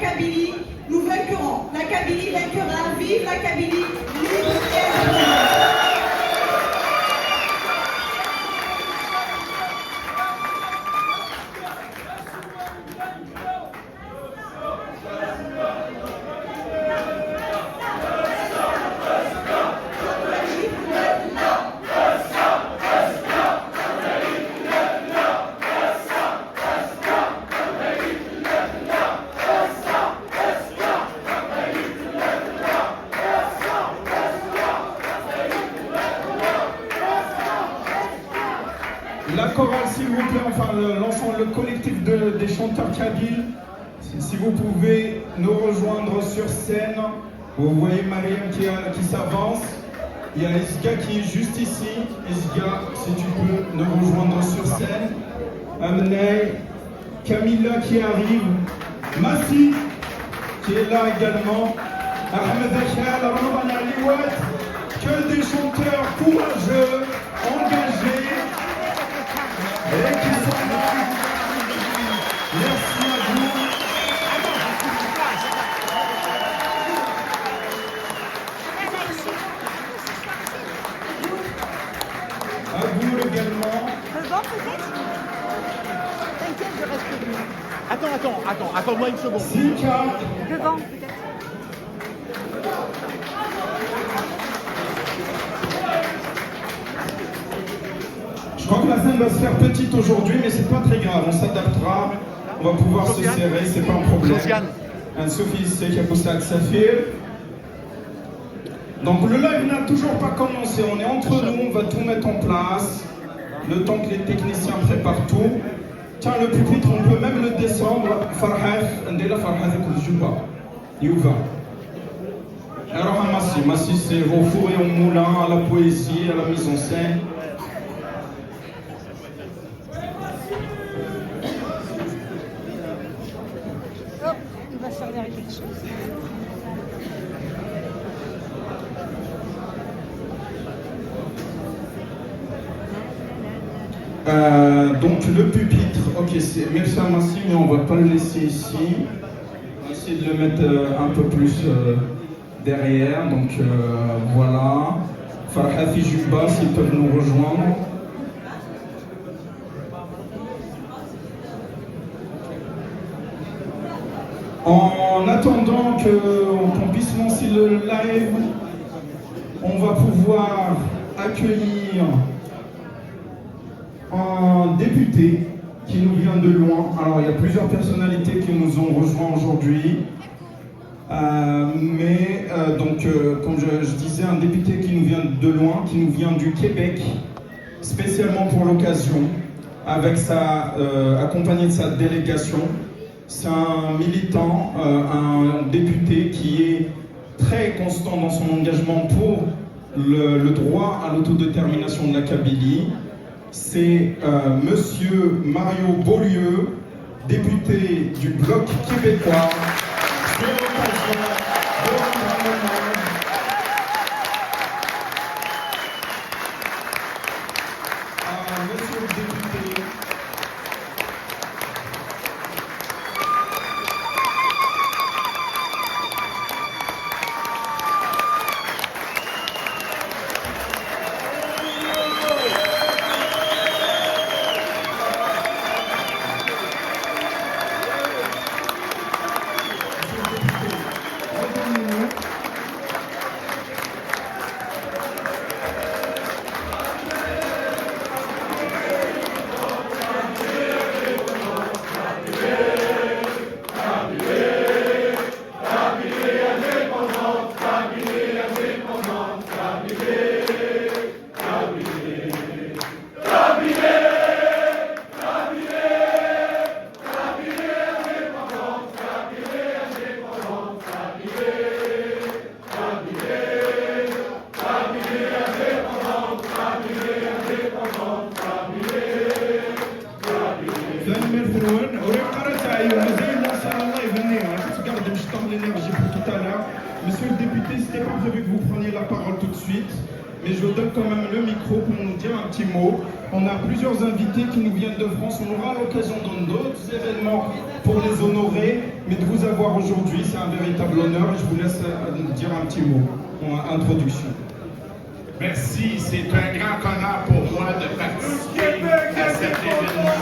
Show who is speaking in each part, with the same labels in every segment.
Speaker 1: Kabylie, nous vaincrons. La Kabylie vaincra. Vive la Kabylie, libre et indépendante.
Speaker 2: La chorale, s'il vous plaît, enfin l'ensemble, le collectif des chanteurs kabyles, si vous pouvez nous rejoindre sur scène. Vous voyez Mariam qui s'avance. Il y a Isga qui est juste ici. Isga, si tu peux nous rejoindre sur scène. Amnei, Camilla qui arrive. Massi qui est là également. Ahmed Akhal, Ramadan Aliouad. Que des chanteurs courageux, engagés. Et qui sont là. Merci à vous. À vous également.
Speaker 3: Devant peut-être. T'inquiète, je reste debout. Attends-moi une seconde.
Speaker 2: Zika.
Speaker 3: Devant peut-être.
Speaker 2: Je crois que la scène va se faire petite aujourd'hui, mais c'est pas très grave, on s'adaptera, on va pouvoir se serrer, c'est pas un problème. Sophie Sekaboussad Safir. Donc le live n'a toujours pas commencé, on est entre nous, on va tout mettre en place, le temps que les techniciens préparent tout. Tiens, le pupitre, on peut même le descendre. Farhaf, Ndela Farhaf Kouljouba. Youva. Alors, Massi, c'est au four et au moulin, à la poésie, à la mise en scène.
Speaker 3: Il va servir à quelque chose.
Speaker 2: Donc le pupitre, ok, merci à Massi, mais on va pas le laisser ici. On va essayer de le mettre un peu plus derrière, donc voilà. Farhafi Juba, s'ils peuvent nous rejoindre. En attendant qu'on puisse lancer le live, on va pouvoir accueillir un député qui nous vient de loin. Alors il y a plusieurs personnalités qui nous ont rejoints aujourd'hui. Comme je disais, un député qui nous vient de loin, qui nous vient du Québec, spécialement pour l'occasion, accompagné de sa délégation. C'est un militant, un député qui est très constant dans son engagement pour le droit à l'autodétermination de la Kabylie. C'est Monsieur Mario Beaulieu, député du Bloc québécois. C'est l'occasion de rendre un hommage à Monsieur le député. Monsieur le député, c'était pas prévu que vous preniez la parole tout de suite, mais je vous donne quand même le micro pour nous dire un petit mot. On a plusieurs invités qui nous viennent de France, on aura l'occasion dans d'autres événements pour les honorer, mais de vous avoir aujourd'hui, c'est un véritable honneur et je vous laisse dire un petit mot en introduction.
Speaker 4: Merci, c'est un grand honneur pour moi de participer à cet événement.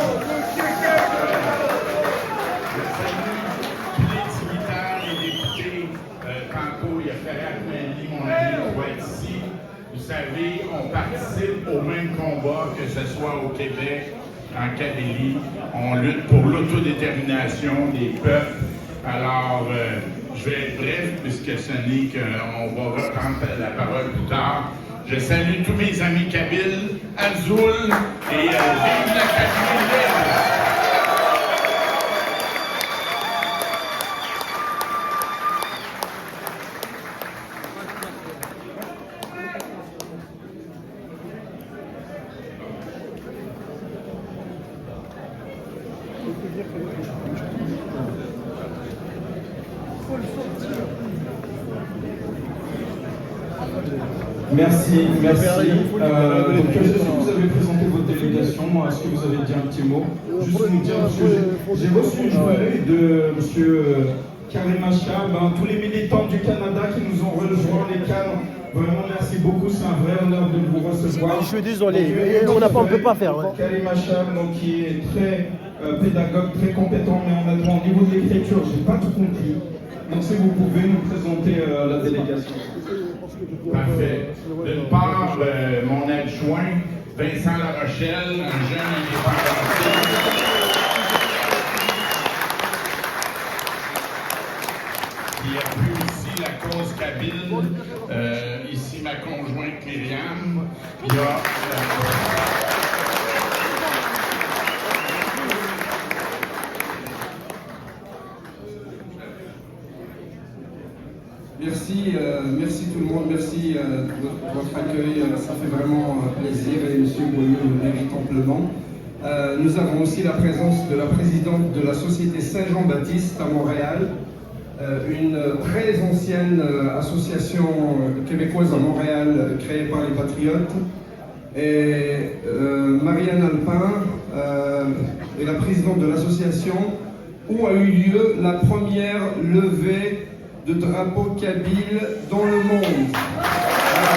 Speaker 4: Je salue tous les dignitaires et députés. Tantôt, il y a Ferrat Mali, mon ami, qui va être ici. Vous savez, on participe au même combat, que ce soit au Québec, en Kabylie. On lutte pour l'autodétermination des peuples. Alors, je vais être bref, puisque ce n'est qu'on va reprendre la parole plus tard. Je salue tous mes amis kabyles, Azul et vive la Kabylie libre!
Speaker 2: Merci. Donc, est-ce que vous avez présenté votre délégation? Est-ce que vous avez dit un petit mot? Juste vous dire, j'ai reçu une journée de M. Karim Achab, tous les militants du Canada qui nous ont rejoints, les cadres. Vraiment, merci beaucoup, c'est un vrai honneur de vous recevoir.
Speaker 3: Je suis désolé, on ne peut pas faire. Ouais.
Speaker 2: Karim Achab, qui est très pédagogue, très compétent, mais honnêtement, au niveau de l'écriture, je n'ai pas tout compris. Donc, si vous pouvez nous présenter la délégation.
Speaker 4: Parfait. D'une part, mon adjoint, Vincent Larochelle, un jeune indépendantiste, qui appuie aussi la cause kabyle. Ici, ma conjointe Myriam. Il y a,
Speaker 5: Merci tout le monde, merci de votre accueil, ça fait vraiment plaisir et M. Boyeux le mérite amplement. Nous avons aussi la présence de la présidente de la Société Saint-Jean-Baptiste à Montréal, une très ancienne association québécoise à Montréal créée par les Patriotes, et Marianne Alpin est la présidente de l'association où a eu lieu la première levée de drapeaux kabyles dans le monde. Voilà.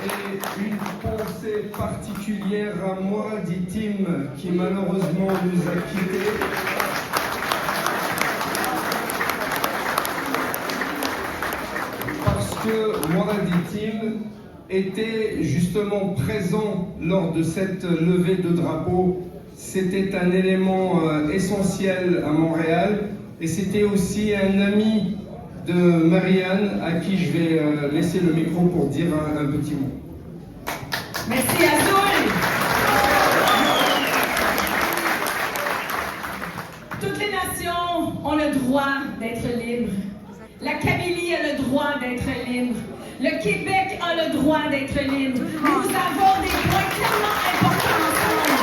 Speaker 5: Et une pensée particulière à Mourad Itim, qui malheureusement nous a quittés. Parce que Mourad Itim était justement présent lors de cette levée de drapeau. C'était un élément essentiel à Montréal et c'était aussi un ami de Marianne à qui je vais laisser le micro pour dire un petit mot.
Speaker 1: Merci Azul. Toutes les nations ont le droit d'être libres. La Kabylie a le droit d'être libre. Le Québec a le droit d'être libre. Nous avons des points tellement importants ensemble.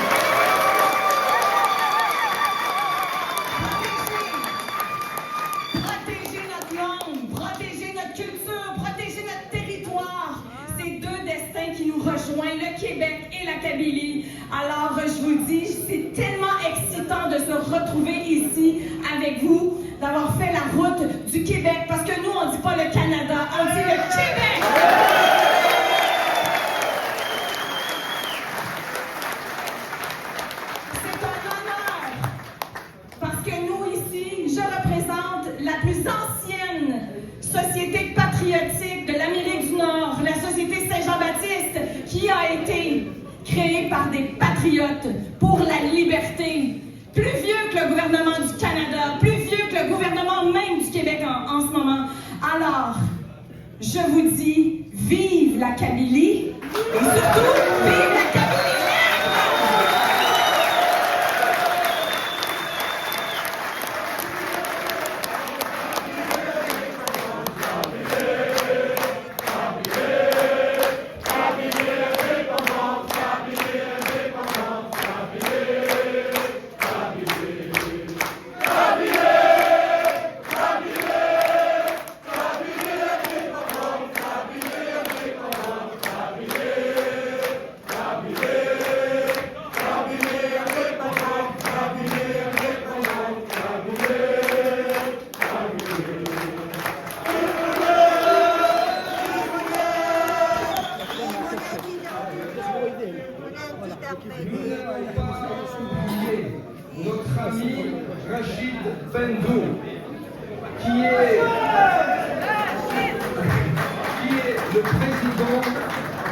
Speaker 1: Protéger notre langue, protéger notre culture, protéger notre territoire. C'est deux destins qui nous rejoignent, le Québec et la Kabylie. Alors, je vous dis, c'est tellement excitant de se retrouver ici avec vous, d'avoir fait la route du Québec, parce que nous, on ne dit pas le Canada, on dit le Québec! C'est un honneur, parce que nous, ici, je représente la plus ancienne société patriotique de l'Amérique du Nord, la Société Saint-Jean-Baptiste, qui a été créée par des patriotes pour la liberté. Plus vieux que le gouvernement du Canada, plus vieux que le gouvernement même du Québec en ce moment. Alors, je vous dis, vive la Kabylie et surtout, vive la Kabylie libre!
Speaker 5: ami Rachid Bendou, qui est le président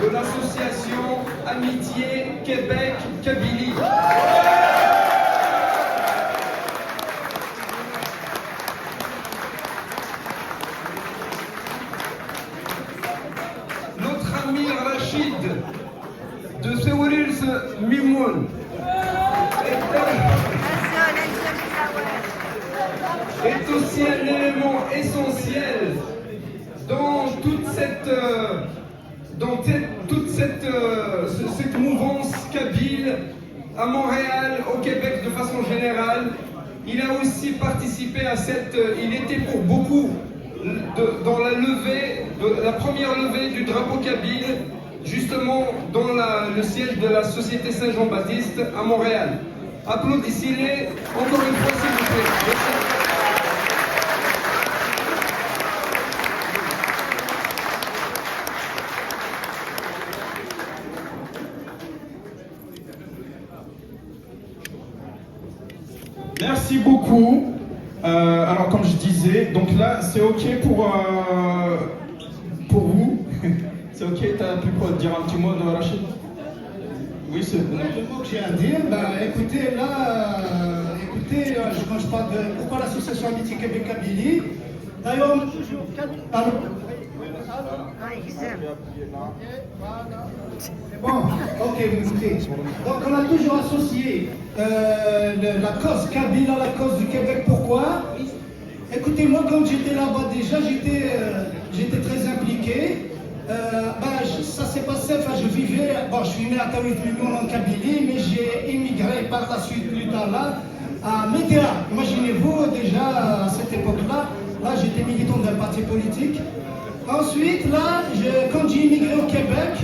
Speaker 5: de l'association Amitié Québec-Kabylie. Notre ami Rachid de Seouris Mimoun est aussi un élément essentiel dans toute cette mouvance kabyle à Montréal, au Québec de façon générale. Il a aussi participé à il était pour beaucoup dans la première levée du drapeau kabyle, justement dans le siège de la Société Saint-Jean-Baptiste à Montréal. Applaudissez-les encore une fois, s'il vous plaît. Merci.
Speaker 2: Merci beaucoup. Alors comme je disais, donc là c'est ok pour vous. C'est ok, tu as pu dire un petit mot de Rachid? Oui, c'est bon.
Speaker 6: Le mot que j'ai à dire, écoutez, quand je parle de pourquoi l'association Amitié Québec-Kabylie, d'ailleurs, on a toujours... Pardon. Bon, ok, vous écoutez. Donc on a toujours associé la cause kabyle à la cause du Québec. Pourquoi? Écoutez, moi quand j'étais là-bas déjà, j'étais très impliqué. Ça s'est passé, je vivais, je suis né à Taouit-Mimoun en Kabylie, mais j'ai immigré par la suite plus tard là, à Médéa. Imaginez-vous déjà à cette époque-là, j'étais militant d'un parti politique. Ensuite, quand j'ai immigré au Québec,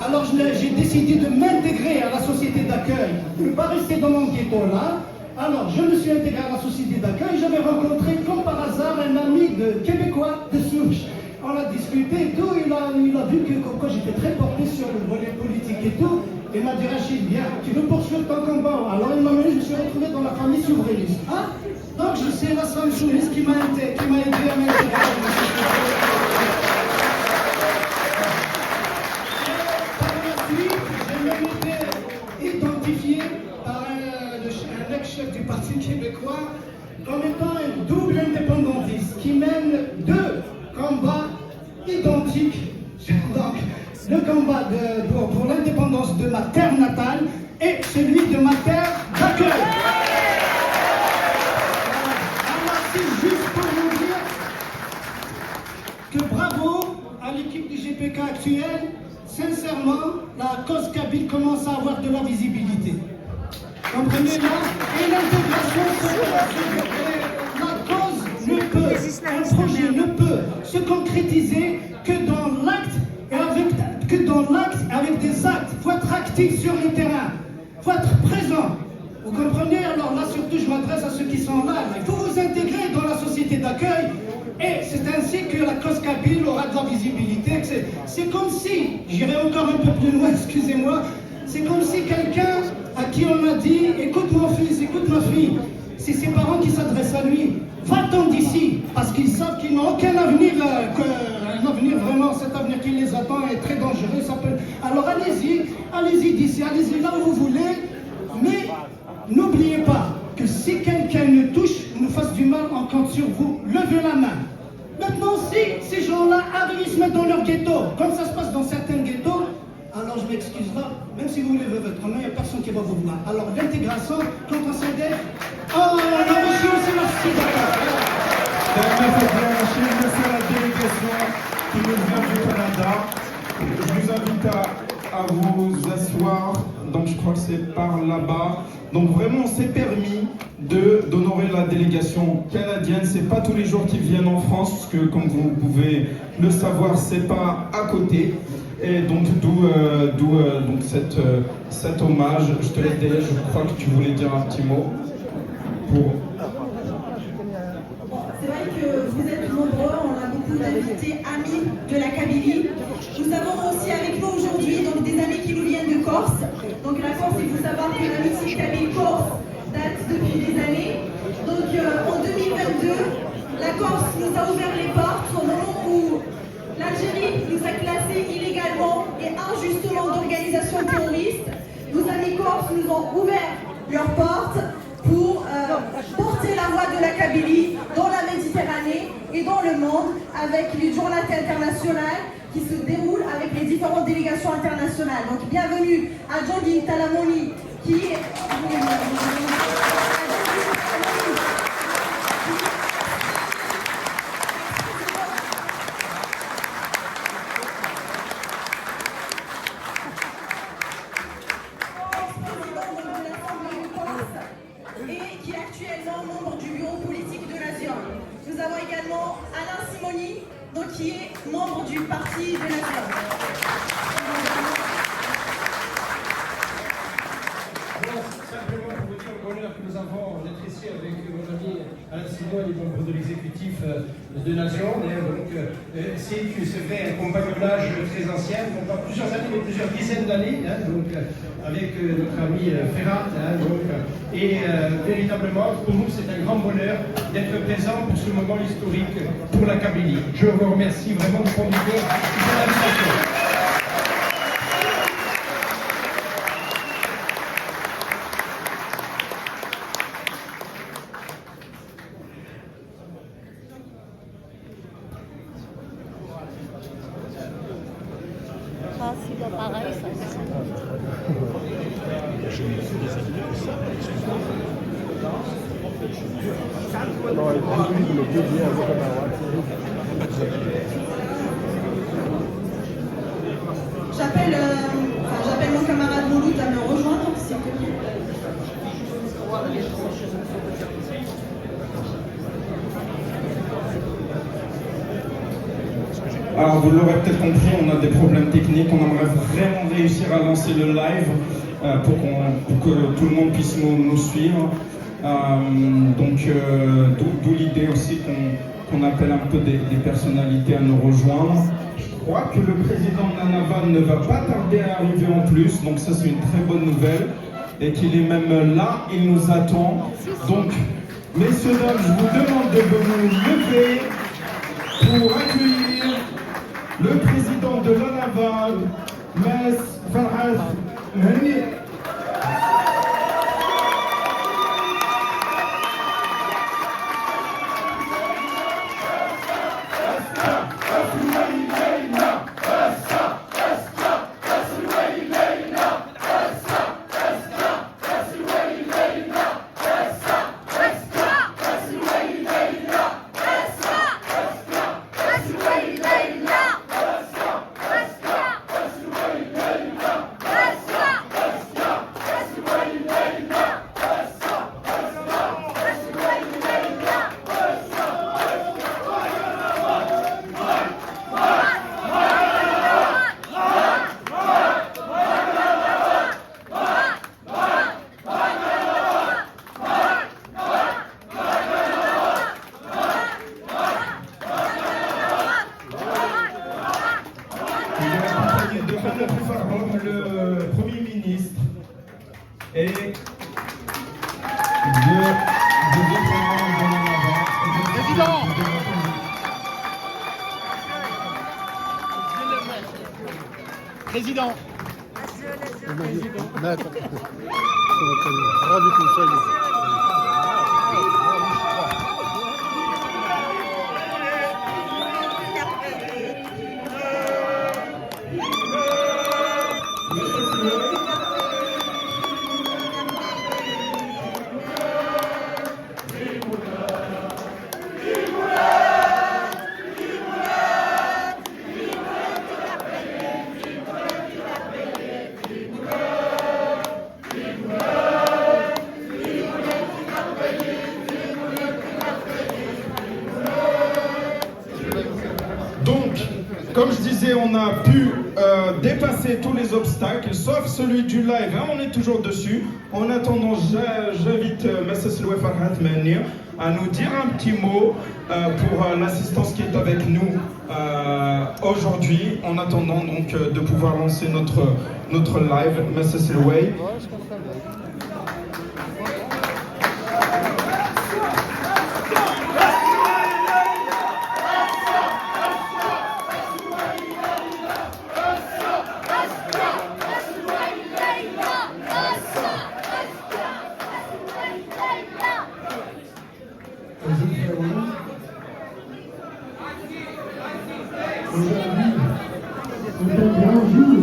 Speaker 6: alors j'ai décidé de m'intégrer à la société d'accueil, de ne pas rester dans mon ghetto là. Alors, je me suis intégré à la société d'accueil, j'avais rencontré comme par hasard un ami québécois de souche. On a discuté et tout, il a vu que comme j'étais très porté sur le volet politique et tout, il m'a dit Rachid, viens, tu veux poursuivre ton combat? Alors il m'a mené, je me suis retrouvé dans la famille souverainiste. Donc je sais la famille souverainiste qui m'a aidé à m'intégrer. Par la suite, j'ai même été identifié par un ex-chef du Parti québécois comme étant un double indépendantiste qui mène deux combats identiques. Donc, le combat pour l'indépendance de ma terre natale et celui de ma terre d'accueil. Alors, c'est juste pour vous dire que bravo à l'équipe du GPK actuelle. Sincèrement, la cause kabyle commence à avoir de la visibilité. Comprenez-là? Et l'intégration la cause ne peut, un projet ne peut se concrétiser que dans l'acte avec des actes. Il faut être actif sur le terrain, il faut être présent. Vous comprenez? Alors là, surtout, je m'adresse à ceux qui sont là. Il faut vous intégrer dans la société d'accueil. Et c'est ainsi que la cause kabyle aura de la visibilité. C'est comme si, j'irai encore un peu plus loin, excusez-moi, c'est comme si quelqu'un à qui on a dit « Écoute mon fils, écoute ma fille », c'est ses parents qui s'adressent à lui. Va-t'en d'ici, parce qu'ils savent qu'ils n'ont aucun avenir, un avenir vraiment, cet avenir qui les attend est très dangereux. Alors allez-y d'ici, allez-y là où vous voulez, mais n'oubliez pas que si quelqu'un nous touche, nous fasse du mal, on compte sur vous, levez la main. Maintenant, si ces gens-là arrivent, ils se mettent dans leur ghetto, comme ça se passe dans certains ghettos, alors je m'excuse là, même si vous levez votre main, il n'y a personne qui va vous voir. Alors l'intégration, quand on s'adhère, on a reçu aussi la société d'accord.
Speaker 2: Merci à la délégation qui nous vient du Canada. Je vous invite à vous asseoir. Donc je crois que c'est par là-bas. Donc vraiment, on s'est permis d'honorer la délégation canadienne. C'est pas tous les jours qu'ils viennent en France, parce que comme vous pouvez le savoir, c'est pas à côté. Et donc d'où cet hommage. Je te laisse derrière. Je crois que tu voulais dire un petit mot pour.
Speaker 7: C'est vrai que vous êtes nombreux, on a beaucoup d'invités amis de la Kabylie. Nous avons aussi avec nous aujourd'hui des amis qui nous viennent de Corse. Donc la Corse, il faut savoir que l'amitié Kabyle-Corse date depuis des années. Donc en 2022, la Corse nous a ouvert les portes au moment où l'Algérie nous a classés illégalement et injustement d'organisation terroriste. Nos amis corses nous ont ouvert leurs portes pour porter la voix de la Kabylie dans la Méditerranée et dans le monde avec les journées internationales qui se déroulent avec les différentes délégations internationales. Donc bienvenue à Djogui Talamoni qui est... et qui est actuellement membre du bureau politique de la ZION. Nous avons également Alain Simoni, donc, qui est membre du parti de la ZION.
Speaker 6: Simplement pour vous dire l'honneur que nous avons d'être ici avec mon ami Alain Simon, il est membre de l'exécutif de Nation. C'est fait un compagnonnage très ancien, donc dans plusieurs années, mais plusieurs dizaines d'années, avec notre ami Ferrat. Et véritablement, pour nous, c'est un grand bonheur d'être présent pour ce moment historique pour la Kabylie. Je vous remercie vraiment du fond du cœur pour l'invitation.
Speaker 8: Pareil, ça.
Speaker 7: J'appelle mon camarade Mouloud à me rejoindre, s'il te plaît.
Speaker 2: Alors vous l'aurez peut-être compris, on a des problèmes techniques, on aimerait vraiment réussir à lancer le live pour que tout le monde puisse nous suivre. D'où l'idée aussi qu'on appelle un peu des personnalités à nous rejoindre. Je crois que le président Nanavan ne va pas tarder à arriver en plus, donc ça c'est une très bonne nouvelle. Et qu'il est même là, il nous attend. Donc, messieurs, dames, je vous demande de vous lever pour accueillir le président de l'Anavan, Mess Farhat Mhenni. Le Premier ministre et
Speaker 3: Président.
Speaker 2: Comme je disais, on a pu dépasser tous les obstacles, sauf celui du live. Hein, on est toujours dessus. En attendant, j'invite Mess Farhat Mhenni à nous dire un petit mot pour l'assistance qui est avec nous aujourd'hui. En attendant donc de pouvoir lancer notre live, Mess Loué.
Speaker 8: Is it fair? Aujourd'hui, c'est un grand jour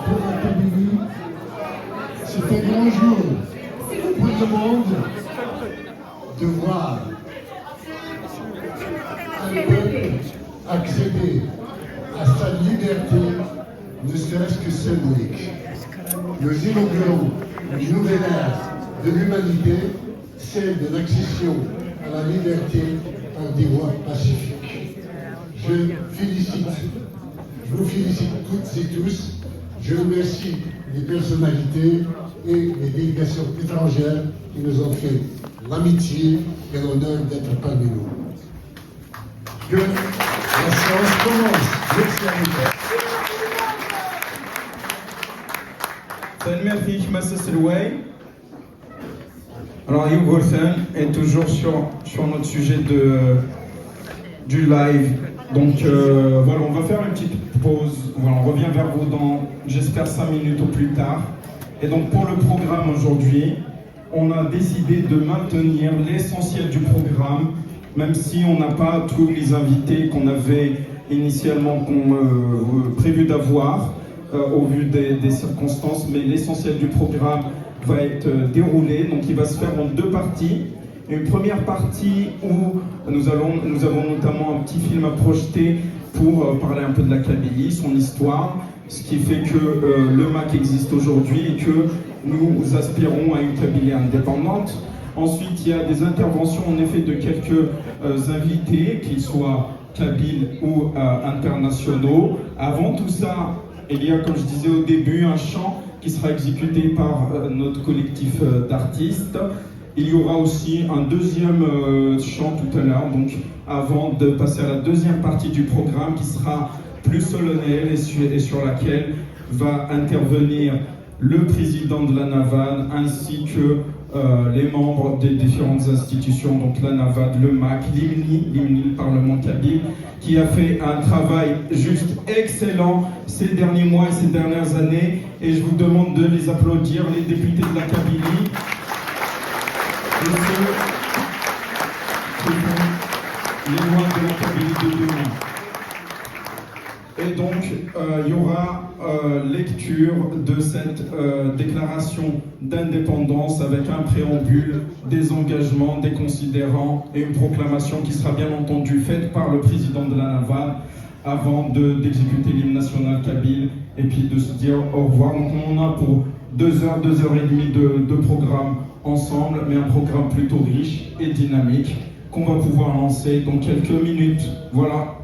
Speaker 8: pour la Kabylie. C'est un grand jour pour le monde de voir un peuple accéder à sa liberté, ne serait-ce que symbolique. Nous inaugurons une nouvelle ère de l'humanité, celle de l'accession à la liberté par des voies pacifiques. Je vous félicite toutes et tous. Je remercie les personnalités et les délégations étrangères qui nous ont fait l'amitié et l'honneur d'être parmi nous. Que la séance commence. Merci à vous.
Speaker 2: Merci, Massa Selway. Alors, Hugh Golden est toujours sur notre sujet du live. Donc, voilà, on va faire une petite pause. Voilà, on revient vers vous dans, j'espère, 5 minutes au plus tard. Et donc, pour le programme aujourd'hui, on a décidé de maintenir l'essentiel du programme, même si on n'a pas tous les invités qu'on avait initialement prévu d'avoir, au vu des circonstances, mais l'essentiel du programme va être déroulé, donc il va se faire en 2 parties. Une première partie où nous avons notamment un petit film à projeter pour parler un peu de la Kabylie, son histoire, ce qui fait que le MAC existe aujourd'hui et que nous aspirons à une Kabylie indépendante. Ensuite, il y a des interventions en effet de quelques invités, qu'ils soient kabyles ou internationaux. Avant tout ça, il y a, comme je disais au début, un chant qui sera exécuté par notre collectif d'artistes. Il y aura aussi un deuxième chant tout à l'heure, donc avant de passer à la deuxième partie du programme qui sera plus solennelle et sur laquelle va intervenir le président de la NAVAD ainsi que les membres des différentes institutions, donc la NAVAD, le MAC, l'IMNI, le Parlement kabyle, qui a fait un travail juste excellent ces derniers mois et ces dernières années. Et je vous demande de les applaudir, les députés de la Kabylie, et ceux qui font les lois de la Kabylie de demain. Et donc, il y aura lecture de cette déclaration d'indépendance avec un préambule, des engagements, des considérants et une proclamation qui sera bien entendu faite par le président de la NAVAD avant d'exécuter l'hymne national kabyle et puis de se dire au revoir. Donc on en a pour 2 heures, 2 heures et demie de programme ensemble, mais un programme plutôt riche et dynamique qu'on va pouvoir lancer dans quelques minutes. Voilà.